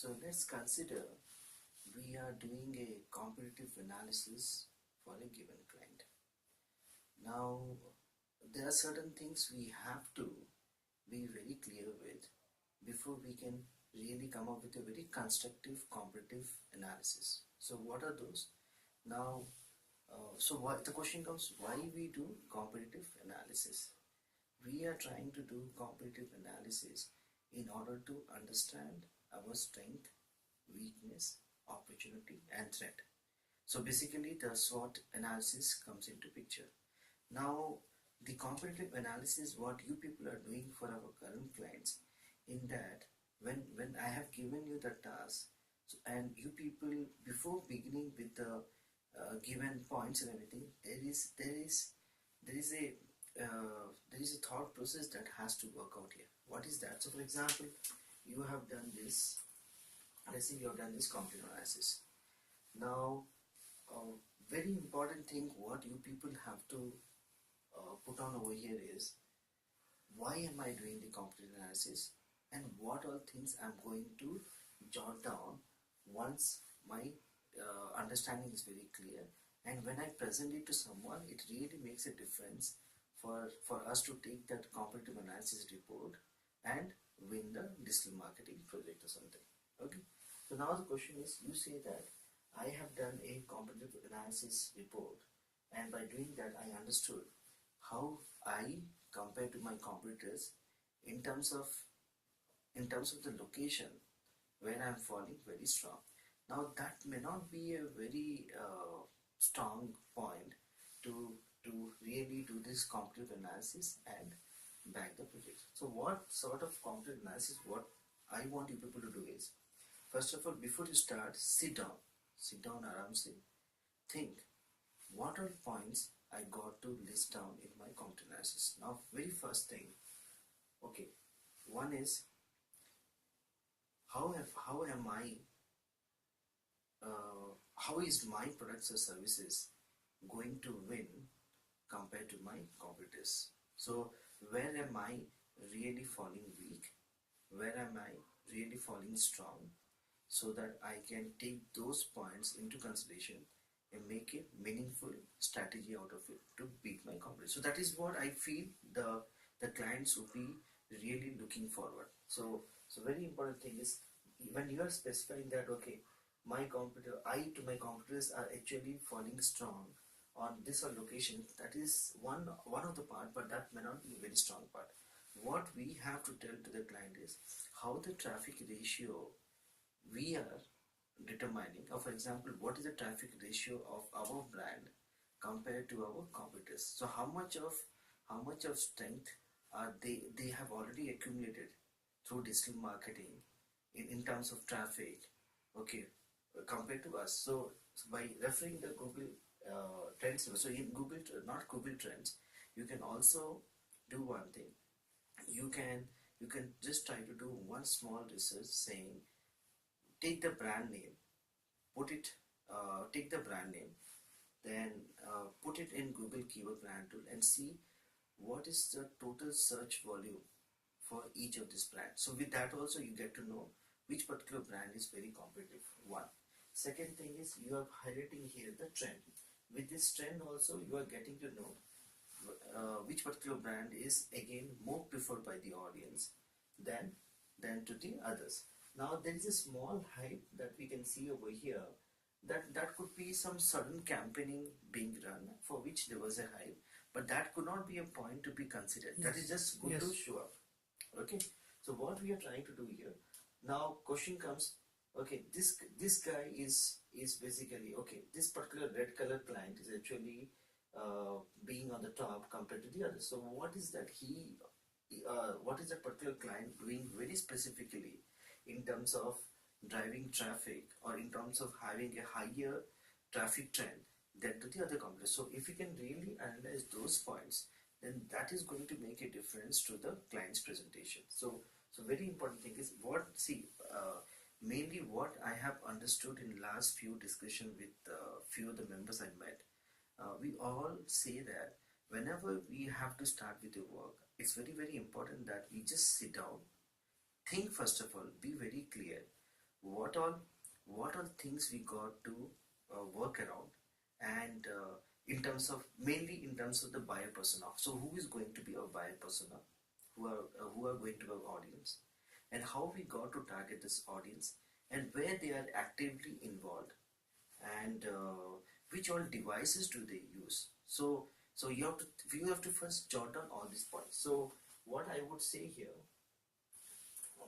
So let's consider we are doing a competitive analysis for a given client. Now, there are certain things we have to be very clear with before we can really come up with a very constructive competitive analysis. So what are those? Now, the question comes, why we do competitive analysis? We are trying to do competitive analysis in order to understand our strength, weakness, opportunity and threat. So basically the SWOT analysis comes into picture. Now the competitive analysis what you people are doing for our current clients, in that when I have given you the task, and you people before beginning with the given points and everything, there is a thought process that has to work out here. What is that? So for example, you have done this, let's say you have done this competitive analysis. Now very important thing what you people have to put on over here is, why am I doing the competitive analysis and what all things I'm going to jot down once my understanding is very clear, and when I present it to someone, it really makes a difference for us to take that competitive analysis report and win the digital marketing project or something. Okay, so now the question is, you say that I have done a competitive analysis report, and by doing that I understood how I compare to my competitors in terms of the location where I am falling very strong. Now that may not be a very strong point to really do this competitive analysis and back the project. So what sort of competitive analysis what I want you people to do is, first of all, before you start, sit down aramse, think what are points I got to list down in my competitive analysis. Now very first thing, okay, one is how is my products or services going to win compared to my competitors? So where am I really falling weak? Where am I really falling strong? So that I can take those points into consideration and make a meaningful strategy out of it to beat my competitors. So that is what I feel the clients would be really looking forward. So very important thing is, when you are specifying that, okay, my competitors are actually falling strong on this or location, that is one of the part, but that may not be a very strong part. What we have to tell to the client is how the traffic ratio we are determining, or for example, what is the traffic ratio of our brand compared to our competitors. So how much of strength are they have already accumulated through digital marketing in terms of traffic, okay, compared to us. So by referring the Google trends, so in Google, not Google Trends, you can also do one thing. You can just try to do one small research saying, take the brand name, take the brand name, then put it in Google Keyword Planner tool and see what is the total search volume for each of these brands. So with that also you get to know which particular brand is very competitive. One. Second thing is, you are highlighting here the trend. With this trend also you are getting to know which particular brand is again more preferred by the audience than to the others. Now there is a small hype that we can see over here, that could be some sudden campaigning being run for which there was a hype, but that could not be a point to be considered. Yes. That is just good to show up. Okay, so what we are trying to do here, now question comes, okay, this guy is basically, okay, this particular red color client is actually being on the top compared to the others. So what is that what is that particular client doing very specifically in terms of driving traffic, or in terms of having a higher traffic trend than to the other competitors? So if you can really analyze those points, then that is going to make a difference to the client's presentation. So very important thing is, mainly what I have understood in last few discussion with few of the members I met, we all say that whenever we have to start with the work, it's very important that we just sit down, think first of all, be very clear what all things we got to work around, and in terms of, mainly in terms of the buyer persona. So who is going to be our buyer persona, who are going to be our audience, and how we got to target this audience, and where they are actively involved, and which all devices do they use. So you have to first jot down all these points. So what I would say here,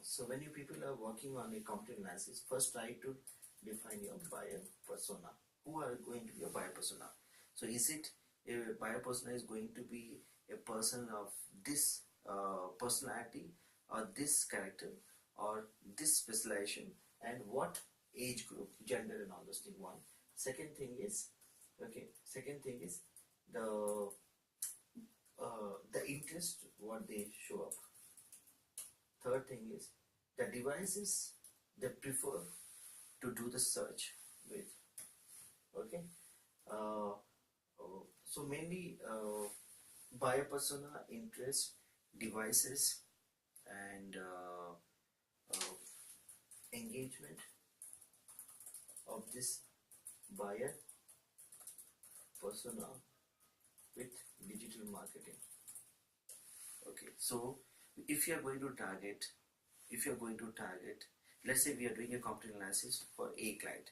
so when you people are working on a content analysis, first try to define your buyer persona. Who are going to be your buyer persona? So is it a buyer persona is going to be a person of this personality, or this character, or this specialization, and what age group, gender, and all those things. One. Second thing is, okay. Second thing is the the interest what they show up. Third thing is the devices they prefer to do the search with. Okay. Uh, so mainly buyer persona, interest, devices, and uh, engagement of this buyer persona with digital marketing. Okay, so if you are going to target, let's say we are doing a content analysis for a client.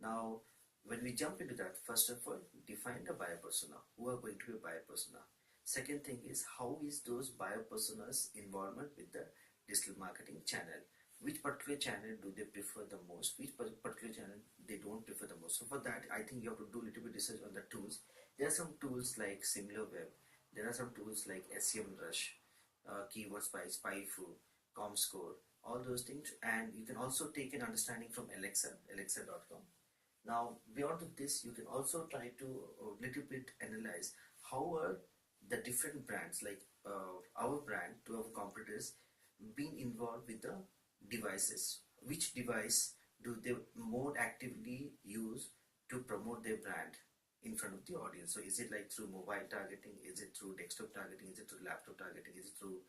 Now, when we jump into that, first of all, define the buyer persona. Who are going to be a buyer persona? Second thing is, how is those buyer personas involvement with the digital marketing channel? Which particular channel do they prefer the most? Which particular channel they don't prefer the most? So for that, I think you have to do a little bit research on the tools. There are some tools like SimilarWeb. There are some tools like SEMrush, Keyword Spice, SpyFu, ComScore, all those things. And you can also take an understanding from Alexa.com. Now, beyond this, you can also try to little bit analyze how are the different brands, like our brand to our competitors, being involved with the devices. Which device do they more actively use to promote their brand in front of the audience? So is it like through mobile targeting? Is it through desktop targeting? Is it through laptop targeting? Is it through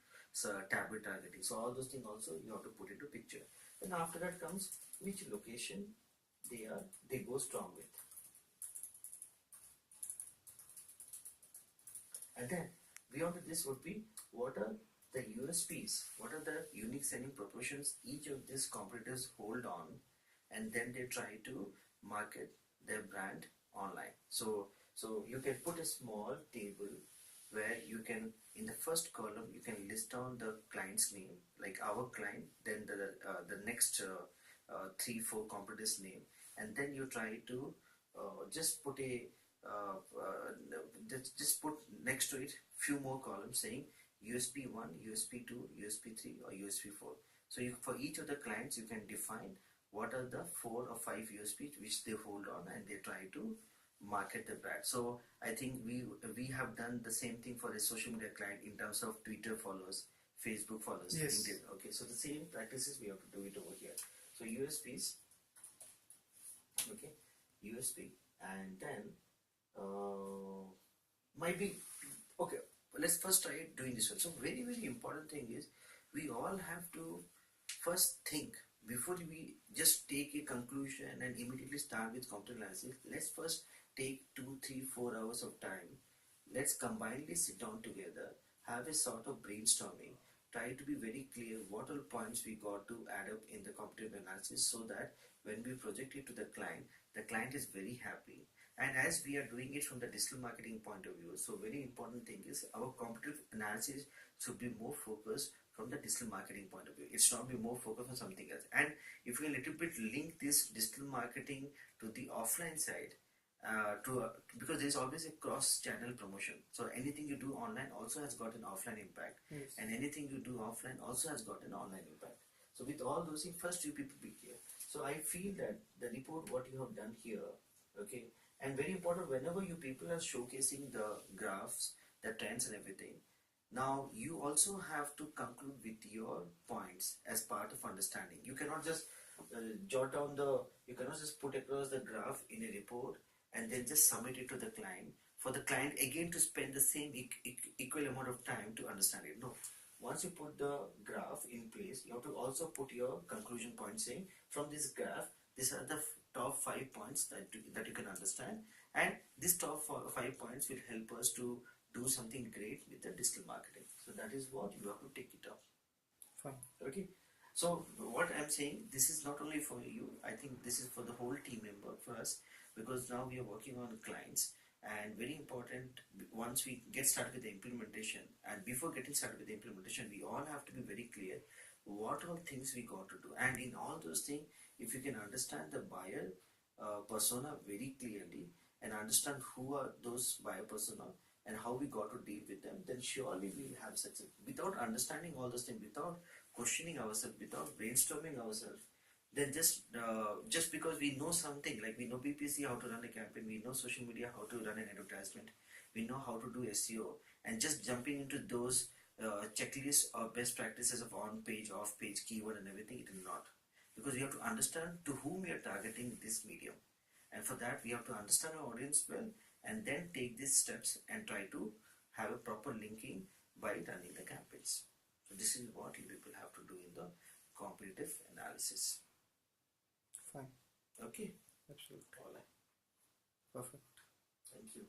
tablet targeting? So all those things also you have to put into picture. And after that comes which location they go strong with. And then beyond this would be, what are the USPs, what are the unique selling propositions each of these competitors hold on, and then they try to market their brand online. So you can put a small table where you can, in the first column, you can list down the client's name, like our client, then the next 3-4 competitors' name, and then you try to just put a just put next to it few more columns saying USP 1, USP 2, USP 3, or USP 4. So for each of the clients you can define what are the 4 or 5 USPs which they hold on, and they try to market the brand. So I think we have done the same thing for a social media client in terms of Twitter followers, Facebook followers, Yes. LinkedIn. Okay, so the same practices we have to do it over here. So USPs, okay, USP, and then might be, okay, let's first try doing this one. So very important thing is, we all have to first think before we just take a conclusion and immediately start with content analysis. Let's first take 2, 3, 4 hours of time. Let's combinedly sit down together, have a sort of brainstorming, try to be very clear what all points we got to add up in the competitive analysis, so that when we project it to the client is very happy. And as we are doing it from the digital marketing point of view, so very important thing is, our competitive analysis should be more focused from the digital marketing point of view. It should not be more focused on something else. And if we a little bit link this digital marketing to the offline side, because there is always a cross-channel promotion. So anything you do online also has got an offline impact, Yes. and anything you do offline also has got an online impact. So with all those things, first you people be clear. So I feel that the report what you have done here, okay, and very important, whenever you people are showcasing the graphs, the trends and everything, now you also have to conclude with your points as part of understanding. You cannot just you cannot just put across the graph in a report and then just submit it to the client, for the client again to spend the same equal amount of time to understand it. No. Once you put the graph in place, you have to also put your conclusion point saying, from this graph, these are the top 5 points that you can understand, and these top 5 points will help us to do something great with the digital marketing. So that is what you have to take it up. Fine. Okay. So what I'm saying, this is not only for you, I think this is for the whole team member, for us, because now we are working on clients, and very important, once we get started with the implementation, and before getting started with the implementation, we all have to be very clear what all things we got to do. And in all those things, if you can understand the buyer persona very clearly and understand who are those buyer persona and how we got to deal with them, then surely we will have success. Without understanding all those things, without questioning ourselves, without brainstorming ourselves, then just because we know something, like we know PPC, how to run a campaign, we know social media, how to run an advertisement, we know how to do SEO, and just jumping into those checklists or best practices of on-page, off-page, keyword and everything, it will not. Because we have to understand to whom we are targeting this medium. And for that, we have to understand our audience well, and then take these steps and try to have a proper linking by running the campaigns. So this is what you people have to do in the competitive analysis. Fine. Okay. Absolutely. All right. Perfect. Thank you.